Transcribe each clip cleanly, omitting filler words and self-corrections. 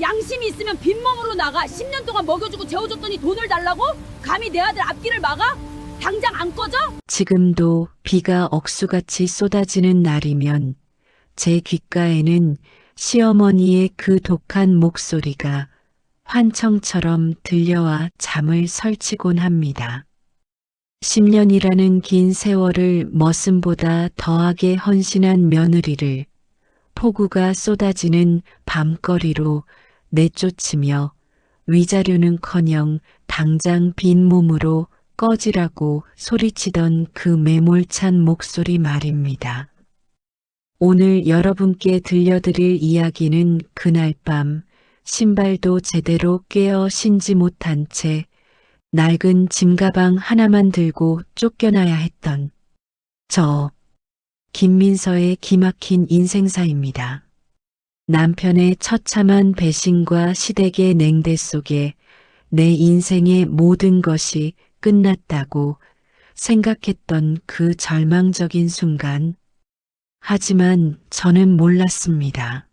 양심이 있으면 빈몸으로 나가. 10년 동안 먹여주고 재워줬더니 돈을 달라고? 감히 내 아들 앞길을 막아? 당장 안 꺼져? 지금도 비가 억수같이 쏟아지는 날이면 제 귓가에는 시어머니의 그 독한 목소리가 환청처럼 들려와 잠을 설치곤 합니다. 10년이라는 긴 세월을 머슴보다 더하게 헌신한 며느리를 폭우가 쏟아지는 밤거리로 내쫓으며 위자료는커녕 당장 빈몸으로 꺼지라고 소리치던 그 매몰찬 목소리 말입니다. 오늘 여러분께 들려드릴 이야기는 그날 밤 신발도 제대로 깨어 신지 못한 채 낡은 짐가방 하나만 들고 쫓겨나야 했던 저 김민서의 기막힌 인생사입니다. 남편의 처참한 배신과 시댁의 냉대 속에 내 인생의 모든 것이 끝났다고 생각했던 그 절망적인 순간. 하지만 저는 몰랐습니다.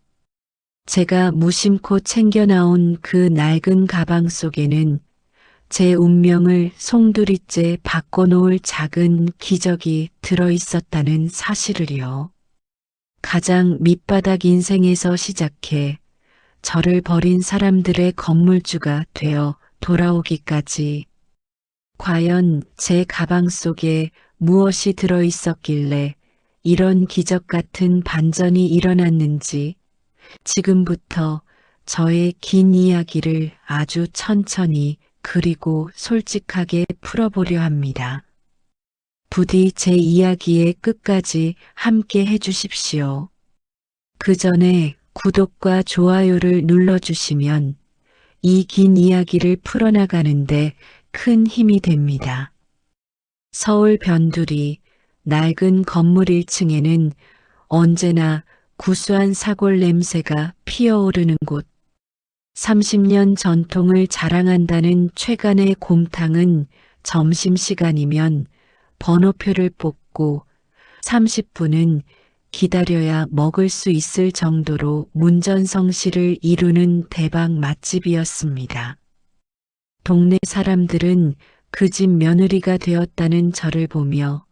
제가 무심코 챙겨나온 그 낡은 가방 속에는 제 운명을 송두리째 바꿔놓을 작은 기적이 들어있었다는 사실을요. 가장 밑바닥 인생에서 시작해 저를 버린 사람들의 건물주가 되어 돌아오기까지 과연 제 가방 속에 무엇이 들어있었길래 이런 기적 같은 반전이 일어났는지 지금부터 저의 긴 이야기를 아주 천천히 그리고 솔직하게 풀어보려 합니다. 부디 제 이야기의 끝까지 함께 해주십시오. 그 전에 구독과 좋아요를 눌러주시면 이 긴 이야기를 풀어나가는데 큰 힘이 됩니다. 서울 변두리 낡은 건물 1층에는 언제나 구수한 사골 냄새가 피어오르는 곳. 30년 전통을 자랑한다는 최간의 곰탕은 점심시간이면 번호표를 뽑고 30분은 기다려야 먹을 수 있을 정도로 문전성시를 이루는 대박 맛집이었습니다. 동네 사람들은 그 집 며느리가 되었다는 저를 보며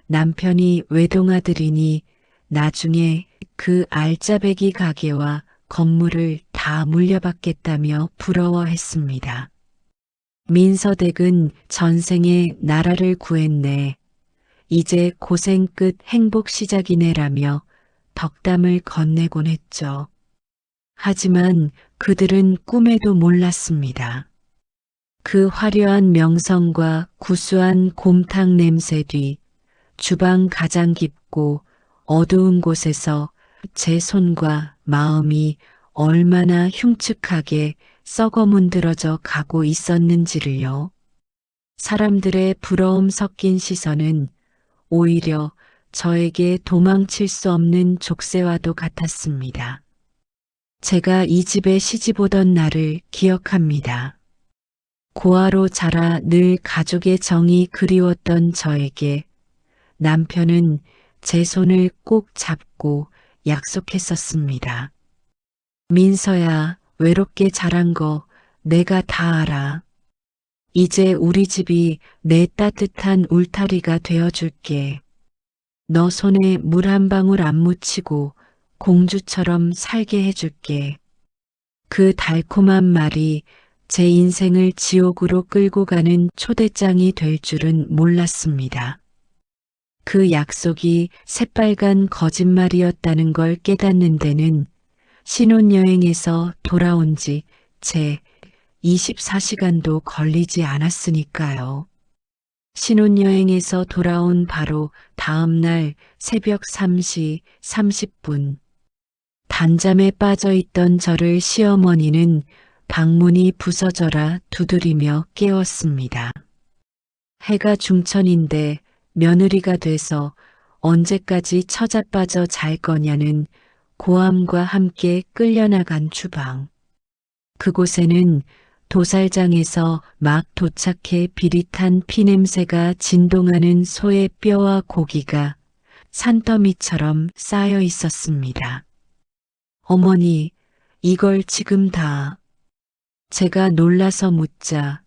남편이 외동아들이니 나중에 그 알짜배기 가게와 건물을 다 물려받겠다며 부러워했습니다. 민서댁은 전생에 나라를 구했네. 이제 고생 끝 행복 시작이네라며 덕담을 건네곤 했죠. 하지만 그들은 꿈에도 몰랐습니다. 그 화려한 명성과 구수한 곰탕 냄새 뒤 주방 가장 깊고 어두운 곳에서 제 손과 마음이 얼마나 흉측하게 썩어 문드러져 가고 있었는지를요. 사람들의 부러움 섞인 시선은 오히려 저에게 도망칠 수 없는 족쇄와도 같았습니다. 제가 이 집에 시집 오던 날을 기억합니다. 고아로 자라 늘 가족의 정이 그리웠던 저에게 남편은 제 손을 꼭 잡고 약속했었습니다. 민서야, 외롭게 자란 거 내가 다 알아. 이제 우리 집이 내 따뜻한 울타리가 되어줄게. 너 손에 물 한 방울 안 묻히고 공주처럼 살게 해줄게. 그 달콤한 말이 제 인생을 지옥으로 끌고 가는 초대장이 될 줄은 몰랐습니다. 그 약속이 새빨간 거짓말이었다는 걸 깨닫는 데는 신혼여행에서 돌아온 지 채 24시간도 걸리지 않았으니까요. 신혼여행에서 돌아온 바로 다음 날 새벽 3시 30분. 단잠에 빠져있던 저를 시어머니는 방문이 부서져라 두드리며 깨웠습니다. 해가 중천인데 며느리가 돼서 언제까지 처자빠져 잘 거냐는 고함과 함께 끌려나간 주방. 그곳에는 도살장에서 막 도착해 비릿한 피냄새가 진동하는 소의 뼈와 고기가 산더미처럼 쌓여 있었습니다. 어머니, 이걸 지금 다. 제가 놀라서 묻자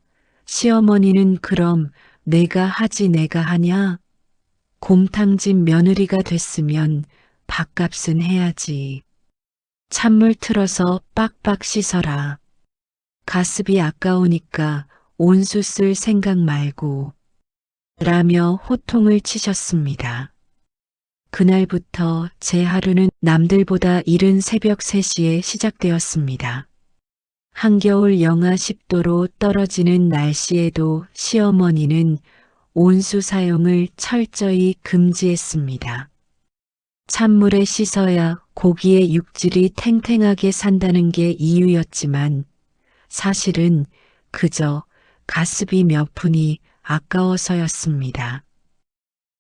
시어머니는 그럼 내가 하지 내가 하냐? 곰탕집 며느리가 됐으면 밥값은 해야지. 찬물 틀어서 빡빡 씻어라. 가습이 아까우니까 온수 쓸 생각 말고. 라며 호통을 치셨습니다. 그날부터 제 하루는 남들보다 이른 새벽 3시에 시작되었습니다. 한겨울 영하 10도로 떨어지는 날씨에도 시어머니는 온수 사용을 철저히 금지했습니다. 찬물에 씻어야 고기의 육질이 탱탱하게 산다는 게 이유였지만 사실은 그저 가습이 몇 푼이 아까워서였습니다.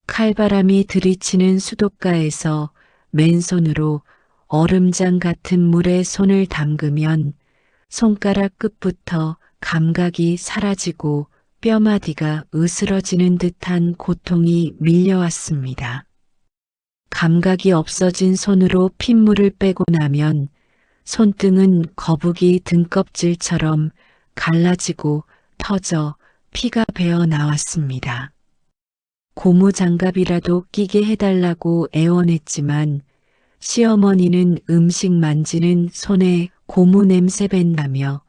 칼바람이 들이치는 수도가에서 맨손으로 얼음장 같은 물에 손을 담그면 손가락 끝부터 감각이 사라지고 뼈마디가 으스러지는 듯한 고통이 밀려왔습니다. 감각이 없어진 손으로 핏물을 빼고 나면 손등은 거북이 등껍질처럼 갈라지고 터져 피가 배어 나왔습니다. 고무장갑이라도 끼게 해달라고 애원했지만 시어머니는 음식 만지는 손에 고무 냄새 밴다며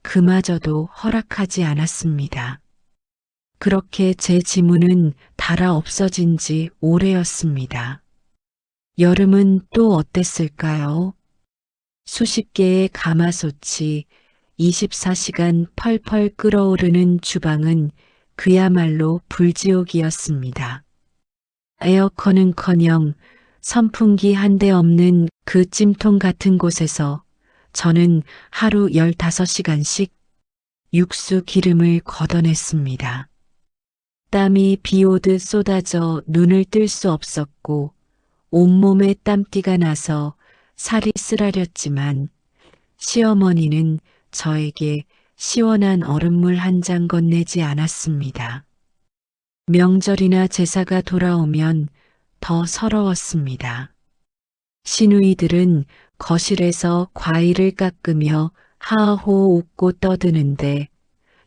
그마저도 허락하지 않았습니다. 그렇게 제 지문은 달아 없어진 지 오래였습니다. 여름은 또 어땠을까요? 수십 개의 가마솥이 24시간 펄펄 끓어오르는 주방은 그야말로 불지옥이었습니다. 에어컨은커녕 선풍기 한 대 없는 그 찜통 같은 곳에서 저는 하루 15시간씩 육수 기름을 걷어냈습니다. 땀이 비 오듯 쏟아져 눈을 뜰 수 없었고 온몸에 땀띠가 나서 살이 쓰라렸지만 시어머니는 저에게 시원한 얼음물 한 잔 건네지 않았습니다. 명절이나 제사가 돌아오면 더 서러웠습니다. 시누이들은 거실에서 과일을 깎으며 하호 웃고 떠드는데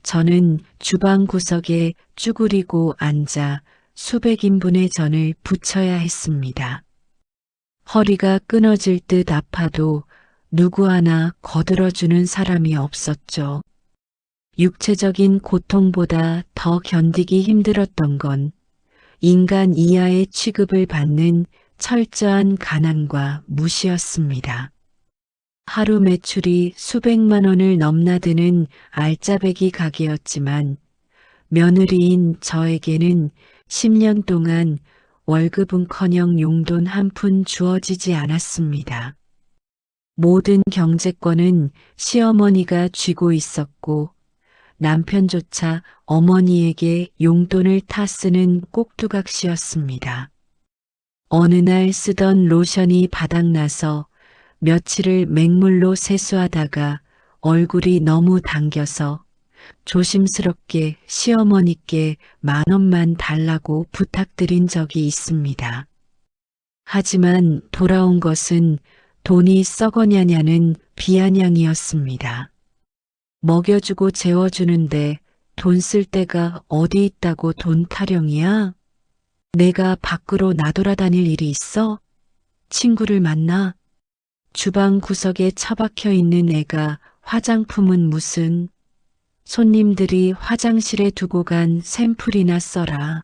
저는 주방 구석에 쭈그리고 앉아 수백 인분의 전을 부쳐야 했습니다. 허리가 끊어질 듯 아파도 누구 하나 거들어주는 사람이 없었죠. 육체적인 고통보다 더 견디기 힘들었던 건 인간 이하의 취급을 받는 철저한 가난과 무시였습니다. 하루 매출이 수백만 원을 넘나드는 알짜배기 가게였지만 며느리인 저에게는 10년 동안 월급은커녕 용돈 한 푼 주어지지 않았습니다. 모든 경제권은 시어머니가 쥐고 있었고 남편조차 어머니에게 용돈을 타 쓰는 꼭두각시였습니다. 어느 날 쓰던 로션이 바닥나서 며칠을 맹물로 세수하다가 얼굴이 너무 당겨서 조심스럽게 시어머니께 10,000원만 달라고 부탁드린 적이 있습니다. 하지만 돌아온 것은 돈이 썩어냐냐는 비아냥이었습니다. 먹여주고 재워주는데 돈 쓸 데가 어디 있다고 돈 타령이야? 내가 밖으로 나돌아다닐 일이 있어? 친구를 만나? 주방 구석에 처박혀 있는 애가 화장품은 무슨? 손님들이 화장실에 두고 간 샘플이나 써라.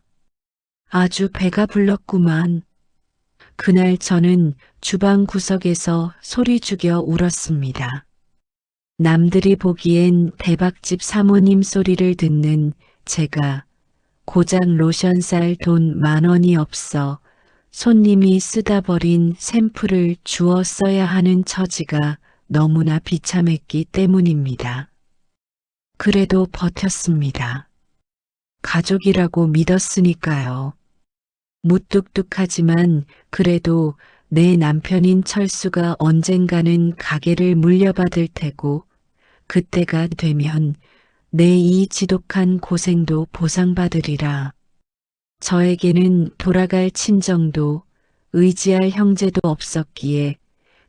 아주 배가 불렀구만. 그날 저는 주방 구석에서 소리 죽여 울었습니다. 남들이 보기엔 대박집 사모님 소리를 듣는 제가 고작 로션 살 돈 10,000원이 없어 손님이 쓰다 버린 샘플을 주워 써야 하는 처지가 너무나 비참했기 때문입니다. 그래도 버텼습니다. 가족이라고 믿었으니까요. 무뚝뚝하지만 그래도 내 남편인 철수가 언젠가는 가게를 물려받을 테고 그때가 되면 내 이 지독한 고생도 보상받으리라. 저에게는 돌아갈 친정도 의지할 형제도 없었기에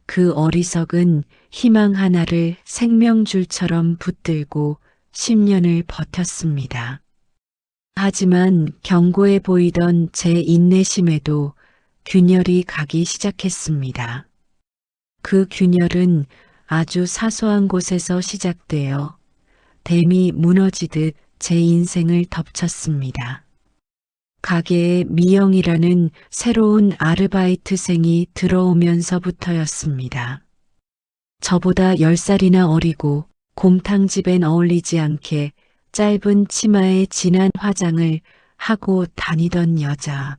그 어리석은 희망 하나를 생명줄처럼 붙들고 10년을 버텼습니다. 하지만 견고해 보이던 제 인내심에도 균열이 가기 시작했습니다. 그 균열은 아주 사소한 곳에서 시작되어 댐이 무너지듯 제 인생을 덮쳤습니다. 가게에 미영이라는 새로운 아르바이트생이 들어오면서부터였습니다. 저보다 10살이나 어리고 곰탕집엔 어울리지 않게 짧은 치마에 진한 화장을 하고 다니던 여자.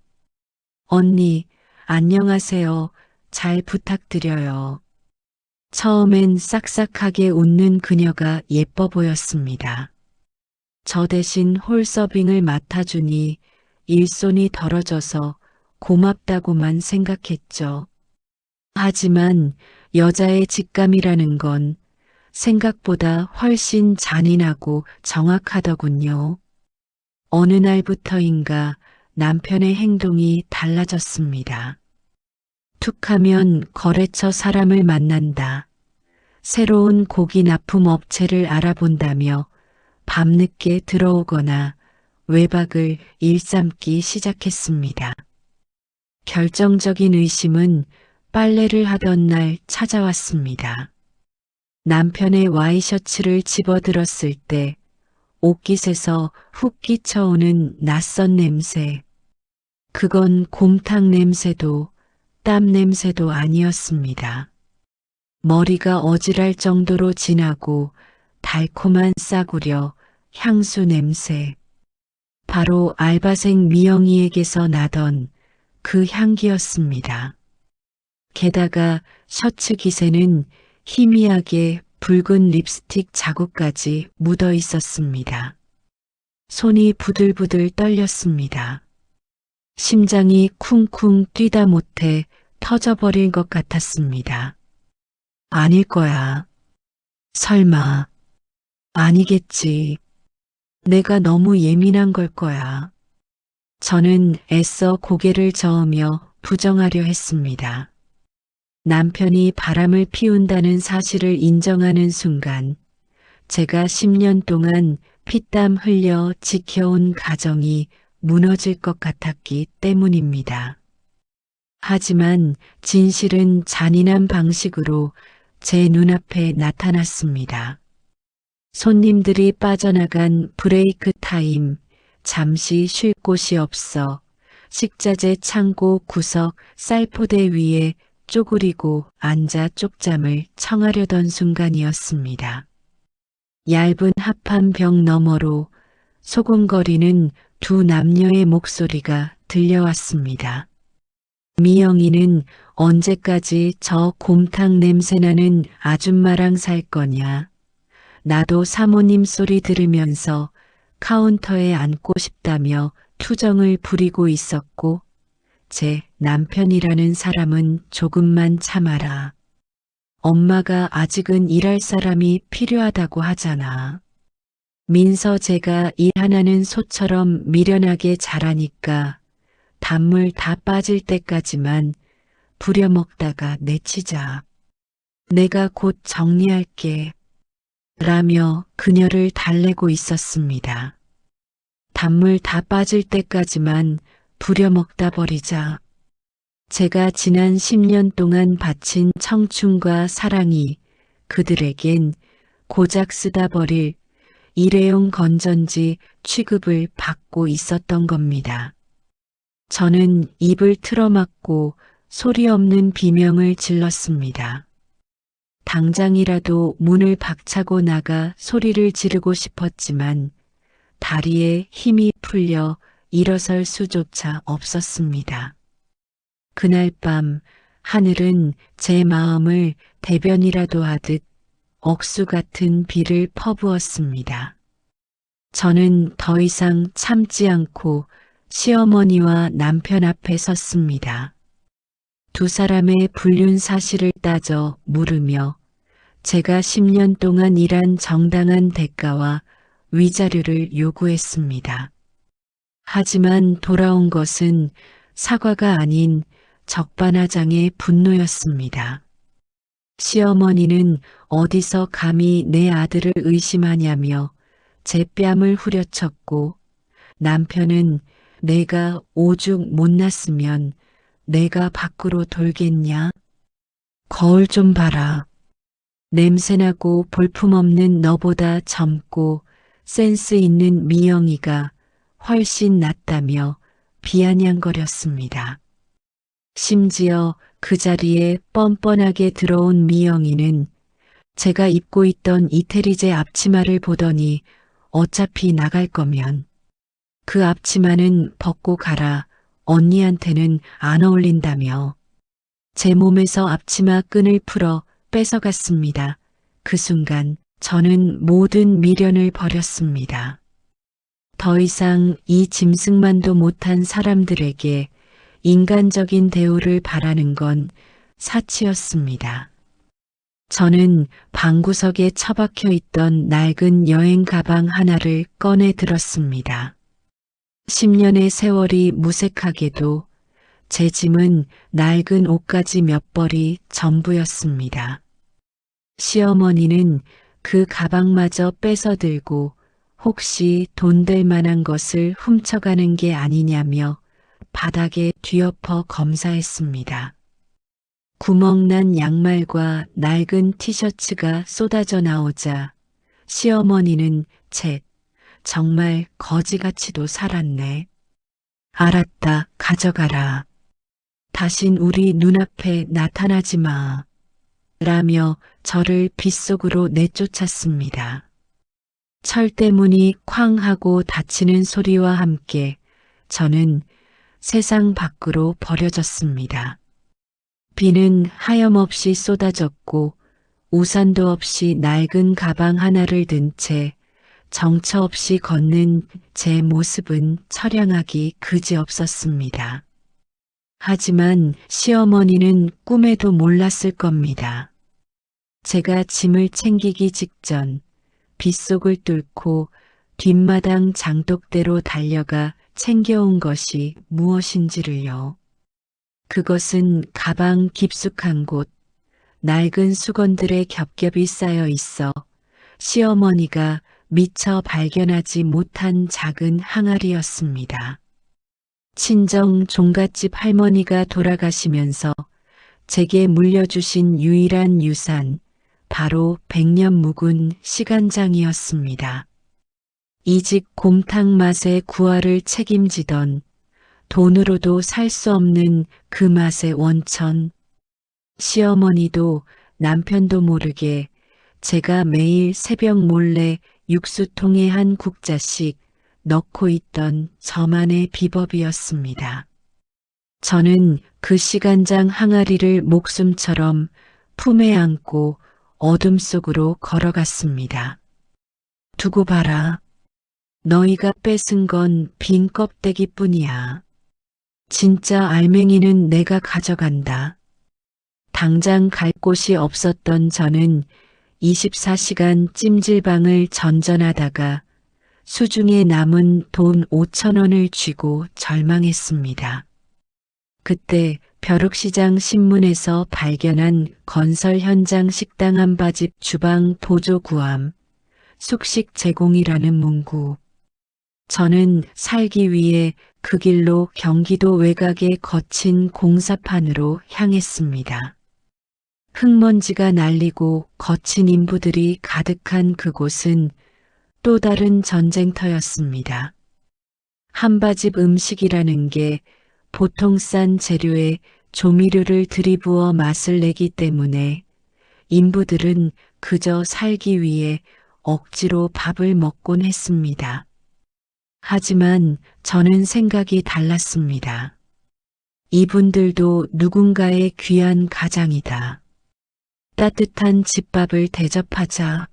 언니, 안녕하세요. 잘 부탁드려요. 처음엔 싹싹하게 웃는 그녀가 예뻐 보였습니다. 저 대신 홀서빙을 맡아주니 일손이 덜어져서 고맙다고만 생각했죠. 하지만 여자의 직감이라는 건 생각보다 훨씬 잔인하고 정확하더군요. 어느 날부터인가 남편의 행동이 달라졌습니다. 툭하면 거래처 사람을 만난다. 새로운 고기 납품 업체를 알아본다며 밤늦게 들어오거나 외박을 일삼기 시작했습니다. 결정적인 의심은 빨래를 하던 날 찾아왔습니다. 남편의 와이셔츠를 집어들었을 때 옷깃에서 훅 끼쳐오는 낯선 냄새. 그건 곰탕 냄새도 땀 냄새도 아니었습니다. 머리가 어지랄 정도로 진하고 달콤한 싸구려 향수 냄새. 바로 알바생 미영이에게서 나던 그 향기였습니다. 게다가 셔츠 깃에는 희미하게 붉은 립스틱 자국까지 묻어 있었습니다. 손이 부들부들 떨렸습니다. 심장이 쿵쿵 뛰다 못해 터져버릴 것 같았습니다. 아닐 거야. 설마. 아니겠지. 내가 너무 예민한 걸 거야. 저는 애써 고개를 저으며 부정하려 했습니다. 남편이 바람을 피운다는 사실을 인정하는 순간 제가 10년 동안 피땀 흘려 지켜온 가정이 무너질 것 같았기 때문입니다. 하지만 진실은 잔인한 방식으로 제 눈앞에 나타났습니다. 손님들이 빠져나간 브레이크 타임, 잠시 쉴 곳이 없어 식자재 창고 구석 쌀포대 위에 쪼그리고 앉아 쪽잠을 청하려던 순간이었습니다. 얇은 합판 벽 너머로 소곤거리는 두 남녀의 목소리가 들려왔습니다. 미영이는 언제까지 저 곰탕 냄새나는 아줌마랑 살 거냐. 나도 사모님 소리 들으면서 카운터에 앉고 싶다며 투정을 부리고 있었고 제 남편이라는 사람은 조금만 참아라. 엄마가 아직은 일할 사람이 필요하다고 하잖아. 민서 제가 일 하나는 소처럼 미련하게 자라니까 단물 다 빠질 때까지만 부려먹다가 내치자. 내가 곧 정리할게. 라며 그녀를 달래고 있었습니다. 단물 다 빠질 때까지만 부려먹다 버리자. 제가 지난 10년 동안 바친 청춘과 사랑이 그들에겐 고작 쓰다 버릴 일회용 건전지 취급을 받고 있었던 겁니다. 저는 입을 틀어막고 소리 없는 비명을 질렀습니다. 당장이라도 문을 박차고 나가 소리를 지르고 싶었지만 다리에 힘이 풀려 일어설 수조차 없었습니다. 그날 밤 하늘은 제 마음을 대변이라도 하듯 억수 같은 비를 퍼부었습니다. 저는 더 이상 참지 않고 시어머니와 남편 앞에 섰습니다. 두 사람의 불륜 사실을 따져 물으며 제가 10년 동안 일한 정당한 대가와 위자료를 요구했습니다. 하지만 돌아온 것은 사과가 아닌 적반하장의 분노였습니다. 시어머니는 어디서 감히 내 아들을 의심하냐며 제 뺨을 후려쳤고, 남편은 내가 오죽 못났으면 내가 밖으로 돌겠냐? 거울 좀 봐라. 냄새나고 볼품없는 너보다 젊고 센스 있는 미영이가 훨씬 낫다며 비아냥거렸습니다. 심지어 그 자리에 뻔뻔하게 들어온 미영이는 제가 입고 있던 이태리제 앞치마를 보더니 어차피 나갈 거면 그 앞치마는 벗고 가라. 언니한테는 안 어울린다며 제 몸에서 앞치마 끈을 풀어 뺏어갔습니다. 그 순간 저는 모든 미련을 버렸습니다. 더 이상 이 짐승만도 못한 사람들에게 인간적인 대우를 바라는 건 사치였습니다. 저는 방구석에 처박혀 있던 낡은 여행 가방 하나를 꺼내 들었습니다. 10년의 세월이 무색하게도 제 짐은 낡은 옷가지 몇 벌이 전부였습니다. 시어머니는 그 가방마저 뺏어 들고 혹시 돈 될 만한 것을 훔쳐가는 게 아니냐며 바닥에 뒤엎어 검사했습니다. 구멍난 양말과 낡은 티셔츠가 쏟아져 나오자 시어머니는 쳇, 정말 거지같이도 살았네. 알았다, 가져가라. 다신 우리 눈앞에 나타나지 마. 라며 저를 빗속으로 내쫓았습니다. 철대문이 쾅 하고 닫히는 소리와 함께 저는 세상 밖으로 버려졌습니다. 비는 하염없이 쏟아졌고 우산도 없이 낡은 가방 하나를 든 채 정처 없이 걷는 제 모습은 처량하기 그지없었습니다. 하지만 시어머니는 꿈에도 몰랐을 겁니다. 제가 짐을 챙기기 직전 빗속을 뚫고 뒷마당 장독대로 달려가 챙겨온 것이 무엇인지를요. 그것은 가방 깊숙한 곳, 낡은 수건들의 겹겹이 쌓여 있어 시어머니가 미처 발견하지 못한 작은 항아리였습니다. 친정 종갓집 할머니가 돌아가시면서 제게 물려주신 유일한 유산, 바로 100년 묵은 시간장이었습니다. 이 집 곰탕 맛의 구화를 책임지던 돈으로도 살 수 없는 그 맛의 원천. 시어머니도 남편도 모르게 제가 매일 새벽 몰래 육수통에 한 국자씩 넣고 있던 저만의 비법이었습니다. 저는 그 시간장 항아리를 목숨처럼 품에 안고 어둠 속으로 걸어갔습니다. 두고 봐라. 너희가 뺏은 건 빈 껍데기뿐이야. 진짜 알맹이는 내가 가져간다. 당장 갈 곳이 없었던 저는 24시간 찜질방을 전전하다가 수중에 남은 돈 5,000원을 쥐고 절망했습니다. 그때 벼룩시장 신문에서 발견한 건설 현장 식당 한바집 주방 보조 구함, 숙식 제공이라는 문구. 저는 살기 위해 그 길로 경기도 외곽의 거친 공사판으로 향했습니다. 흙먼지가 날리고 거친 인부들이 가득한 그곳은 또 다른 전쟁터였습니다. 한바집 음식이라는 게 보통 싼 재료에 조미료를 들이부어 맛을 내기 때문에 인부들은 그저 살기 위해 억지로 밥을 먹곤 했습니다. 하지만 저는 생각이 달랐습니다. 이분들도 누군가의 귀한 가장이다. 따뜻한 집밥을 대접하자.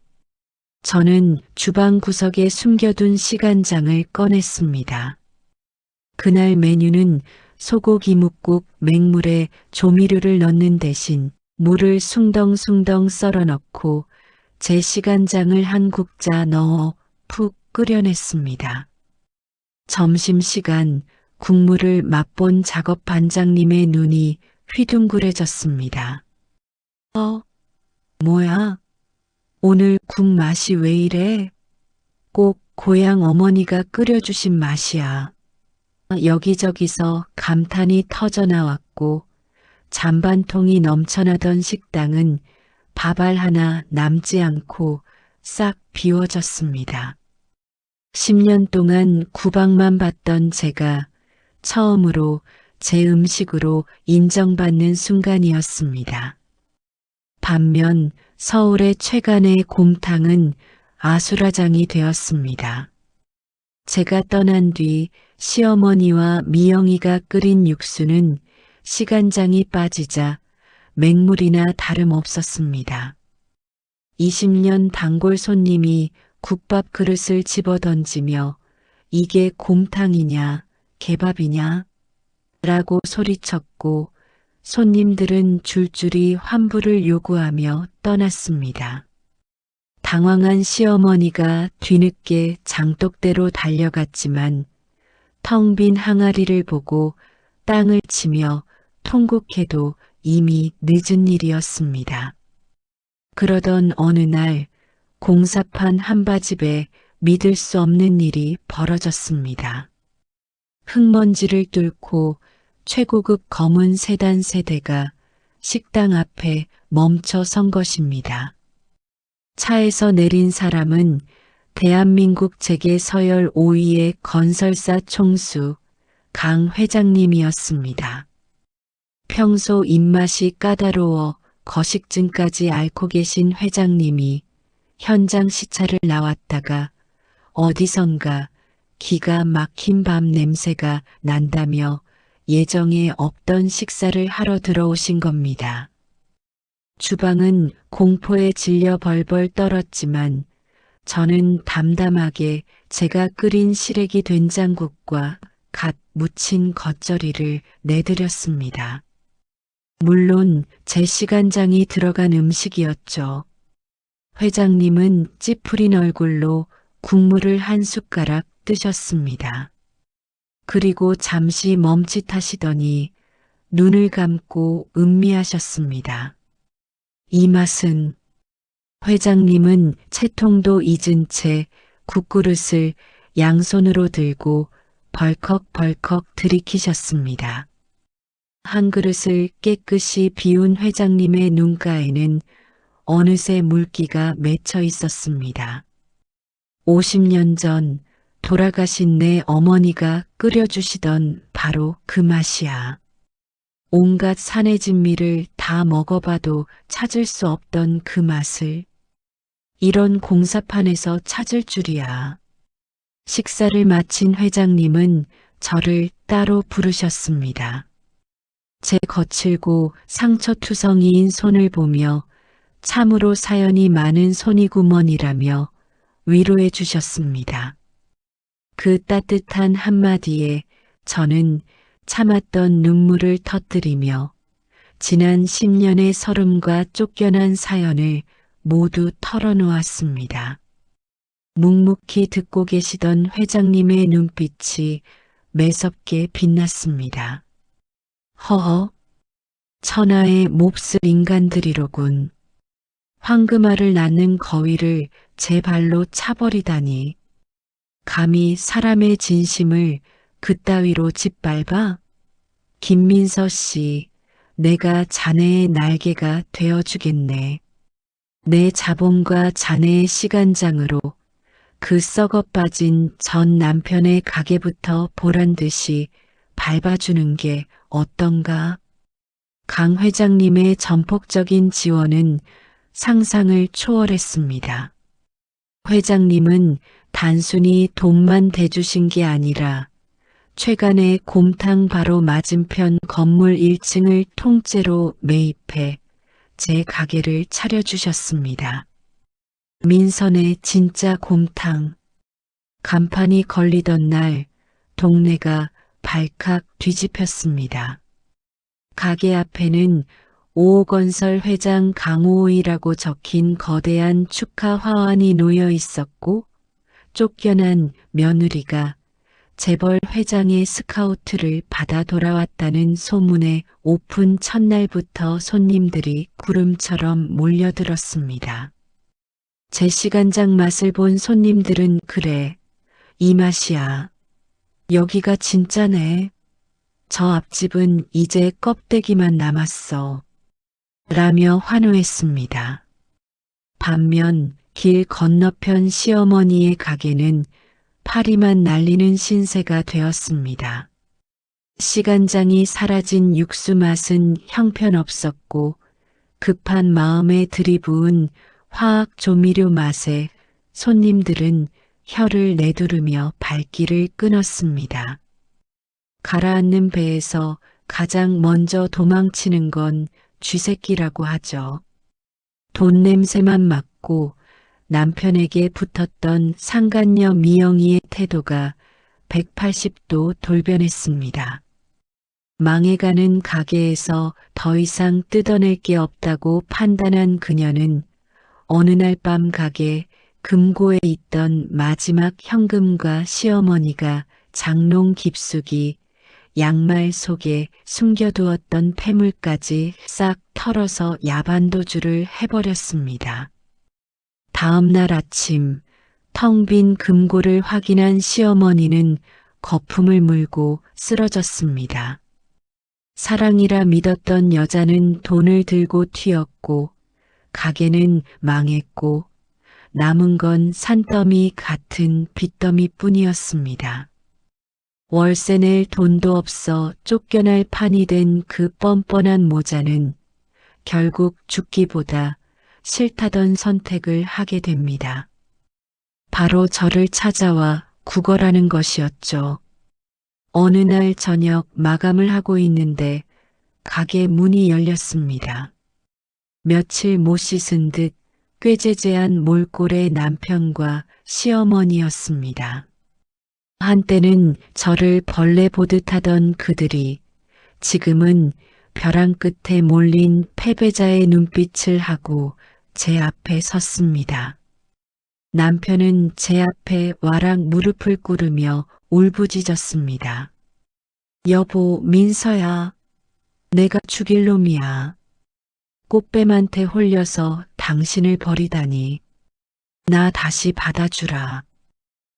저는 주방 구석에 숨겨둔 시간장을 꺼냈습니다. 그날 메뉴는 소고기 묵국 맹물에 조미료를 넣는 대신 물을 숭덩숭덩 썰어 넣고 제 시간장을 한 국자 넣어 푹 끓여냈습니다. 점심시간 국물을 맛본 작업 반장님의 눈이 휘둥그레졌습니다. 뭐야? 오늘 국 맛이 왜 이래? 꼭 고향 어머니가 끓여주신 맛이야. 여기저기서 감탄이 터져나왔고 잔반통이 넘쳐나던 식당은 밥알 하나 남지 않고 싹 비워졌습니다. 10년 동안 구박만 받던 제가 처음으로 제 음식으로 인정받는 순간이었습니다. 반면 서울의 최간의 곰탕은 아수라장이 되었습니다. 제가 떠난 뒤 시어머니와 미영이가 끓인 육수는 시간장이 빠지자 맹물이나 다름없었습니다. 20년 단골 손님이 국밥 그릇을 집어던지며 이게 곰탕이냐 개밥이냐 라고 소리쳤고 손님들은 줄줄이 환불을 요구하며 떠났습니다. 당황한 시어머니가 뒤늦게 장독대로 달려갔지만 텅 빈 항아리를 보고 땅을 치며 통곡해도 이미 늦은 일이었습니다. 그러던 어느 날 공사판 한바집에 믿을 수 없는 일이 벌어졌습니다. 흙먼지를 뚫고 최고급 검은 세단 세대가 식당 앞에 멈춰 선 것입니다. 차에서 내린 사람은 대한민국 재계 서열 5위의 건설사 총수 강 회장님이었습니다. 평소 입맛이 까다로워 거식증까지 앓고 계신 회장님이 현장 시찰을 나왔다가 어디선가 기가 막힌 밥 냄새가 난다며 예정에 없던 식사를 하러 들어오신 겁니다. 주방은 공포에 질려 벌벌 떨었지만 저는 담담하게 제가 끓인 시래기 된장국과 갓 무친 겉절이를 내드렸습니다. 물론 제 시간장이 들어간 음식이었죠. 회장님은 찌푸린 얼굴로 국물을 한 숟가락 뜨셨습니다. 그리고 잠시 멈칫하시더니 눈을 감고 음미하셨습니다. 이 맛은 회장님은 채통도 잊은 채 국그릇을 양손으로 들고 벌컥벌컥 들이키셨습니다. 한 그릇을 깨끗이 비운 회장님의 눈가에는 어느새 물기가 맺혀 있었습니다. 50년 전 돌아가신 내 어머니가 끓여주시던 바로 그 맛이야. 온갖 산의 진미를 다 먹어봐도 찾을 수 없던 그 맛을 이런 공사판에서 찾을 줄이야. 식사를 마친 회장님은 저를 따로 부르셨습니다. 제 거칠고 상처투성이인 손을 보며 참으로 사연이 많은 손이구먼이라며 위로해 주셨습니다. 그 따뜻한 한마디에 저는 참았던 눈물을 터뜨리며 지난 10년의 서름과 쫓겨난 사연을 모두 털어놓았습니다. 묵묵히 듣고 계시던 회장님의 눈빛이 매섭게 빛났습니다. 허허, 천하의 몹쓸 인간들이로군. 황금알을 낳는 거위를 제 발로 차버리다니. 감히 사람의 진심을 그따위로 짓밟아? 김민서 씨, 내가 자네의 날개가 되어주겠네. 내 자본과 자네의 시간장으로 그 썩어 빠진 전 남편의 가게부터 보란듯이 밟아주는 게 어떤가? 강 회장님의 전폭적인 지원은 상상을 초월했습니다. 회장님은 단순히 돈만 대주신 게 아니라 최간의 곰탕 바로 맞은편 건물 1층을 통째로 매입해 제 가게를 차려주셨습니다. 민선의 진짜 곰탕. 간판이 걸리던 날 동네가 발칵 뒤집혔습니다. 가게 앞에는 오호건설 회장 강호이라고 적힌 거대한 축하 화환이 놓여 있었고 쫓겨난 며느리가 재벌 회장의 스카우트를 받아 돌아왔다는 소문에 오픈 첫날부터 손님들이 구름처럼 몰려들었습니다. 제시간장 맛을 본 손님들은 그래, 이 맛이야. 여기가 진짜네. 저 앞집은 이제 껍데기만 남았어. 라며 환호했습니다. 반면 길 건너편 시어머니의 가게는 파리만 날리는 신세가 되었습니다. 시간장이 사라진 육수 맛은 형편없었고 급한 마음에 들이부은 화학 조미료 맛에 손님들은 혀를 내두르며 발길을 끊었습니다. 가라앉는 배에서 가장 먼저 도망치는 건 쥐새끼라고 하죠. 돈 냄새만 맡고 남편에게 붙었던 상간녀 미영이의 태도가 180도 돌변했습니다. 망해가는 가게에서 더 이상 뜯어낼 게 없다고 판단한 그녀는 어느 날 밤 가게 금고에 있던 마지막 현금과 시어머니가 장롱 깊숙이 양말 속에 숨겨두었던 폐물까지 싹 털어서 야반도주를 해버렸습니다. 다음 날 아침 텅 빈 금고를 확인한 시어머니는 거품을 물고 쓰러졌습니다. 사랑이라 믿었던 여자는 돈을 들고 튀었고 가게는 망했고 남은 건 산더미 같은 빚더미뿐이었습니다. 월세 낼 돈도 없어 쫓겨날 판이 된 그 뻔뻔한 모자는 결국 죽기보다 싫다던 선택을 하게 됩니다. 바로 저를 찾아와 구걸하는 것이었죠. 어느 날 저녁 마감을 하고 있는데 가게 문이 열렸습니다. 며칠 못 씻은 듯 꾀죄죄한 몰골의 남편과 시어머니였습니다. 한때는 저를 벌레 보듯 하던 그들이 지금은 벼랑 끝에 몰린 패배자의 눈빛을 하고 제 앞에 섰습니다. 남편은 제 앞에 와락 무릎을 꿇으며 울부짖었습니다. 여보, 민서야. 내가 죽일 놈이야. 꽃뱀한테 홀려서 당신을 버리다니. 나 다시 받아주라.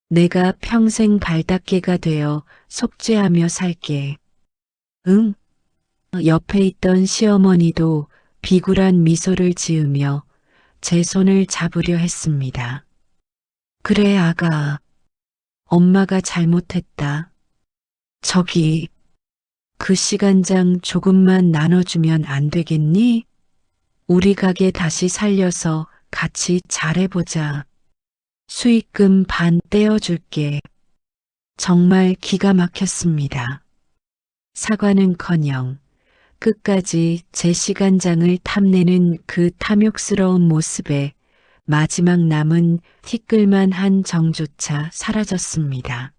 내가 평생 발닦개가 되어 속죄하며 살게. 응? 옆에 있던 시어머니도 비굴한 미소를 지으며 제 손을 잡으려 했습니다. 그래, 아가. 엄마가 잘못했다. 저기, 그 시간장 조금만 나눠주면 안 되겠니? 우리 가게 다시 살려서 같이 잘해보자. 수익금 반 떼어줄게. 정말 기가 막혔습니다. 사과는커녕 끝까지 제 시간장을 탐내는 그 탐욕스러운 모습에 마지막 남은 티끌만 한 정조차 사라졌습니다.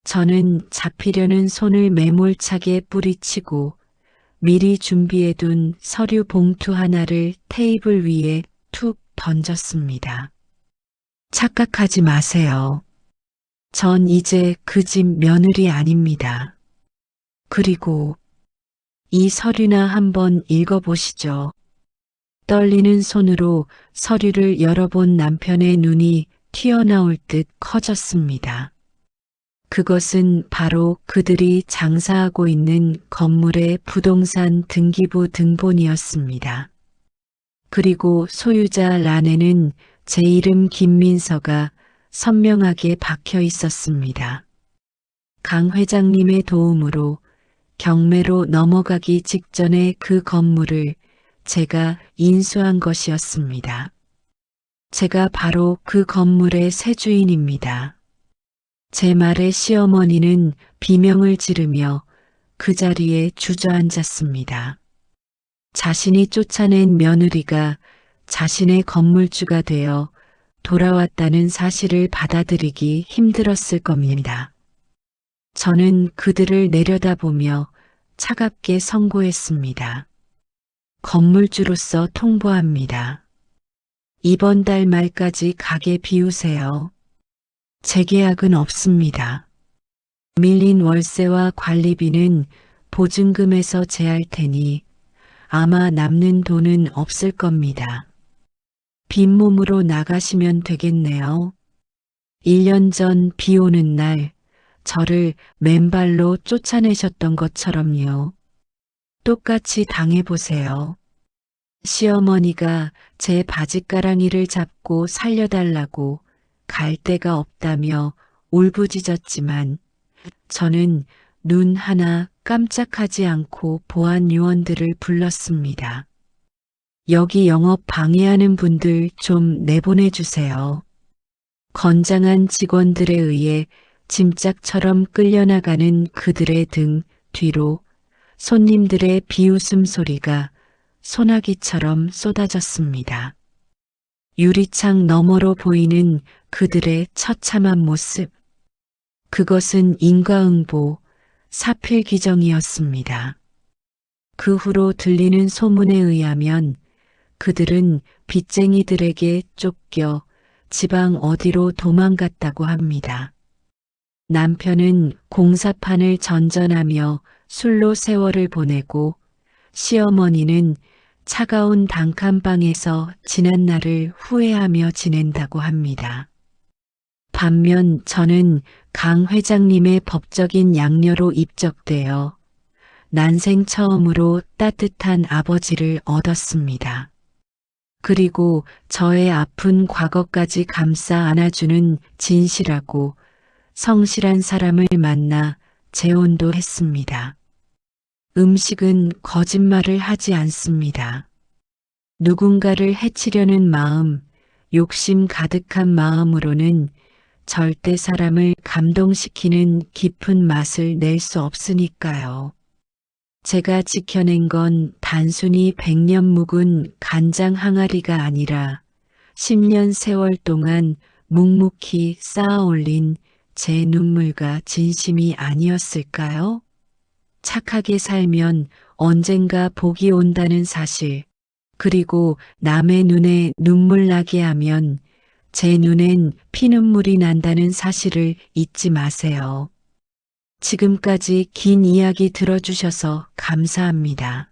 저는 잡히려는 손을 매몰차게 뿌리치고 미리 준비해둔 서류 봉투 하나를 테이블 위에 툭 던졌습니다. 착각하지 마세요. 전 이제 그 집 며느리 아닙니다. 그리고 이 서류나 한번 읽어보시죠. 떨리는 손으로 서류를 열어본 남편의 눈이 튀어나올 듯 커졌습니다. 그것은 바로 그들이 장사하고 있는 건물의 부동산 등기부 등본이었습니다. 그리고 소유자 란에는 제 이름 김민서가 선명하게 박혀 있었습니다. 강 회장님의 도움으로 경매로 넘어가기 직전에 그 건물을 제가 인수한 것이었습니다. 제가 바로 그 건물의 새 주인입니다. 제 말에 시어머니는 비명을 지르며 그 자리에 주저앉았습니다. 자신이 쫓아낸 며느리가 자신의 건물주가 되어 돌아왔다는 사실을 받아들이기 힘들었을 겁니다. 저는 그들을 내려다보며 차갑게 선고했습니다. 건물주로서 통보합니다. 이번 달 말까지 가게 비우세요. 재계약은 없습니다. 밀린 월세와 관리비는 보증금에서 제할 테니 아마 남는 돈은 없을 겁니다. 빈몸으로 나가시면 되겠네요. 1년 전 비 오는 날 저를 맨발로 쫓아내셨던 것처럼요. 똑같이 당해보세요. 시어머니가 제 바짓가랑이를 잡고 살려달라고 갈 데가 없다며 울부짖었지만 저는 눈 하나 깜짝하지 않고 보안 요원들을 불렀습니다. 여기 영업 방해하는 분들 좀 내보내 주세요. 건장한 직원들에 의해 짐짝처럼 끌려나가는 그들의 등 뒤로 손님들의 비웃음 소리가 소나기처럼 쏟아졌습니다. 유리창 너머로 보이는 그들의 처참한 모습. 그것은 인과응보, 사필귀정이었습니다. 그 후로 들리는 소문에 의하면 그들은 빚쟁이들에게 쫓겨 지방 어디로 도망갔다고 합니다. 남편은 공사판을 전전하며 술로 세월을 보내고 시어머니는 차가운 단칸방에서 지난 날을 후회하며 지낸다고 합니다. 반면 저는 강 회장님의 법적인 양녀로 입적되어 난생 처음으로 따뜻한 아버지를 얻었습니다. 그리고 저의 아픈 과거까지 감싸 안아주는 진실하고 성실한 사람을 만나 재혼도 했습니다. 음식은 거짓말을 하지 않습니다. 누군가를 해치려는 마음, 욕심 가득한 마음으로는 절대 사람을 감동시키는 깊은 맛을 낼 수 없으니까요. 제가 지켜낸 건 단순히 100년 묵은 간장 항아리가 아니라 10년 세월 동안 묵묵히 쌓아 올린 제 눈물과 진심이 아니었을까요? 착하게 살면 언젠가 복이 온다는 사실, 그리고 남의 눈에 눈물 나게 하면 제 눈엔 피눈물이 난다는 사실을 잊지 마세요. 지금까지 긴 이야기 들어주셔서 감사합니다.